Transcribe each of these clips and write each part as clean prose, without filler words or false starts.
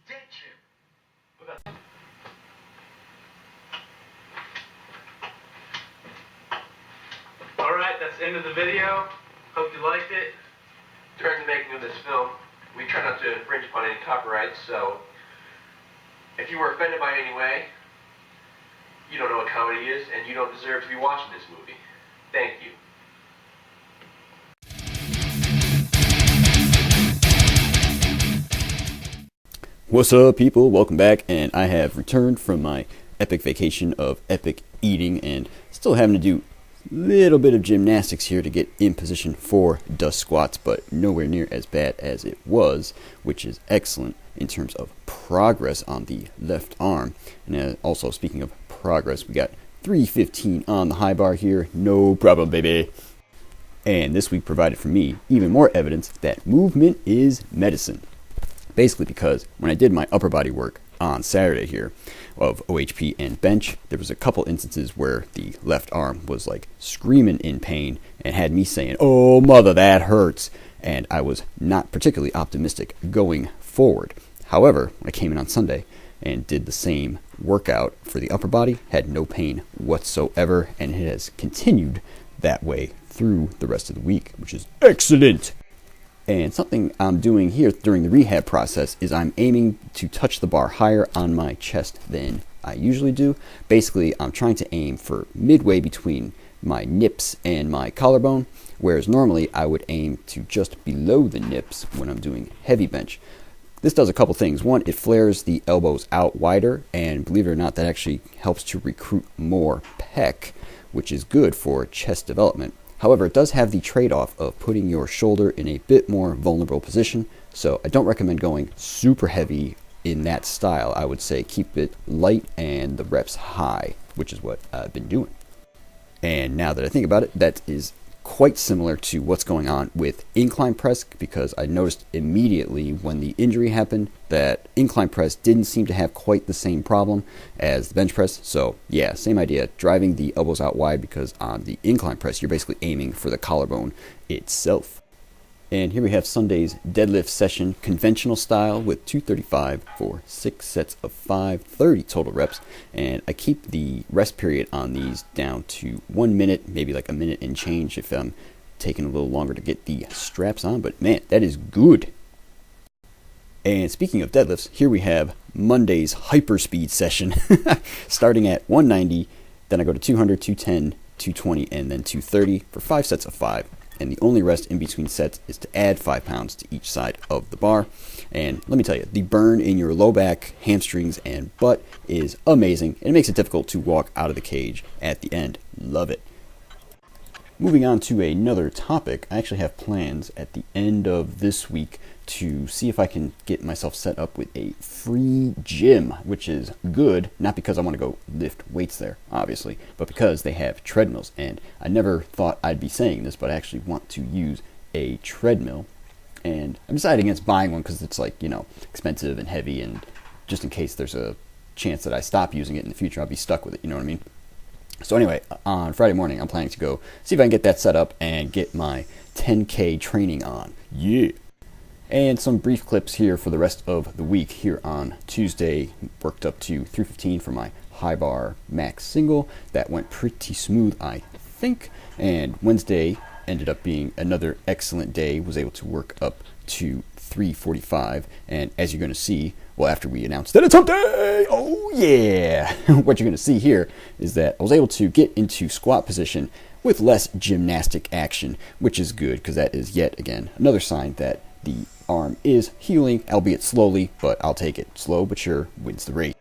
Dead Jim. Alright, that's the end of the video. Hope you liked it. During the making of this film, we try not to infringe upon any copyrights, so if you were offended by it in any way, you don't know what comedy is, and you don't deserve to be watching this movie. Thank you. What's up, people? Welcome back, and I have returned from my epic vacation of epic eating and still having to do a little bit of gymnastics here to get in position for dust squats, but nowhere near as bad as it was, which is excellent in terms of progress on the left arm. And also, speaking of progress, we got 315 on the high bar here, no problem, baby. And this week provided for me even more evidence that movement is medicine. Basically because when I did my upper body work on Saturday here of OHP and bench, there was a couple instances where the left arm was like screaming in pain and had me saying, "Oh mother, that hurts." And I was not particularly optimistic going forward. However, when I came in on Sunday and did the same workout for the upper body, had no pain whatsoever, and it has continued that way through the rest of the week, which is excellent. And something I'm doing here during the rehab process is I'm aiming to touch the bar higher on my chest than I usually do. Basically, I'm trying to aim for midway between my nips and my collarbone, whereas normally I would aim to just below the nips when I'm doing heavy bench. This does a couple things. One, it flares the elbows out wider, and believe it or not, that actually helps to recruit more pec, which is good for chest development. However, it does have the trade-off of putting your shoulder in a bit more vulnerable position, so I don't recommend going super heavy in that style. I would say keep it light and the reps high, which is what I've been doing. And now that I think about it, that is quite similar to what's going on with incline press, because I noticed immediately when the injury happened that incline press didn't seem to have quite the same problem as the bench press. So yeah, same idea, driving the elbows out wide, because on the incline press you're basically aiming for the collarbone itself. And here we have Sunday's deadlift session, conventional style with 235 for 6 sets of 530 total reps. And I keep the rest period on these down to 1 minute, maybe like a minute and change if I'm taking a little longer to get the straps on. But man, that is good. And speaking of deadlifts, here we have Monday's hyperspeed session, starting at 190, then I go to 200, 210, 220, and then 230 for 5 sets of 5. And the only rest in between sets is to add 5 pounds to each side of the bar. And let me tell you, the burn in your low back, hamstrings, and butt is amazing, and it makes it difficult to walk out of the cage at the end. Love it. Moving on to another topic, I actually have plans at the end of this week to see if I can get myself set up with a free gym, which is good, not because I want to go lift weights there, obviously, but because they have treadmills. And I never thought I'd be saying this, but I actually want to use a treadmill. And I'm deciding against buying one because it's like, expensive and heavy, and just in case there's a chance that I stop using it in the future, I'll be stuck with it, you know what I mean? So anyway, on Friday morning, I'm planning to go see if I can get that set up and get my 10K training on. Yeah. And some brief clips here for the rest of the week. Here on Tuesday, worked up to 315 for my high bar max single. That went pretty smooth, I think. And Wednesday ended up being another excellent day. Was able to work up to 345. And as you're going to see, well, after we announced that it's hump day, oh yeah, what you're going to see here is that I was able to get into squat position with less gymnastic action, which is good, because that is yet again another sign that the arm is healing, albeit slowly, but I'll take it. Slow but sure wins the race.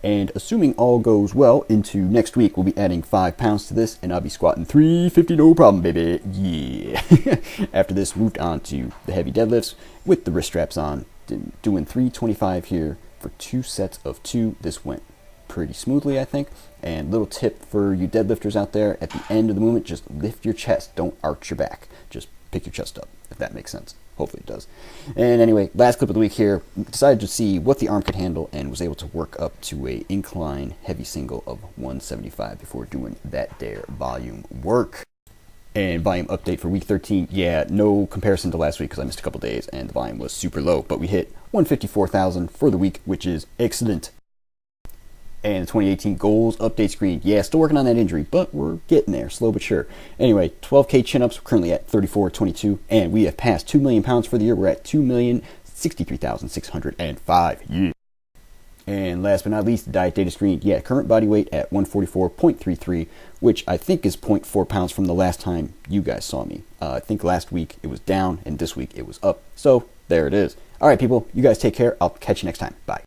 And assuming all goes well, into next week we'll be adding 5 pounds to this, and I'll be squatting 350 no problem, baby. Yeah. After this, moved on to the heavy deadlifts with the wrist straps on, doing 325 here for 2 sets of 2. This went pretty smoothly, I think. And little tip for you deadlifters out there, at the end of the movement, just lift your chest, don't arch your back. Just pick your chest up, if that makes sense. Hopefully it does. And anyway, last clip of the week here, decided to see what the arm could handle and was able to work up to a incline heavy single of 175 before doing that there volume work. And volume update for week 13, yeah, no comparison to last week because I missed a couple days and the volume was super low, but we hit 154,000 for the week, which is excellent. And the 2018 goals update screen, yeah, still working on that injury, but we're getting there, slow but sure. Anyway, 12K chin-ups, we're currently at 34.22, and we have passed 2 million pounds for the year. We're at 2,063,605. Yeah. And last but not least, the diet data screen. Yeah, current body weight at 144.33, which I think is 0.4 pounds from the last time you guys saw me. I think last week it was down, and this week it was up. So there it is. All right, people, you guys take care. I'll catch you next time. Bye.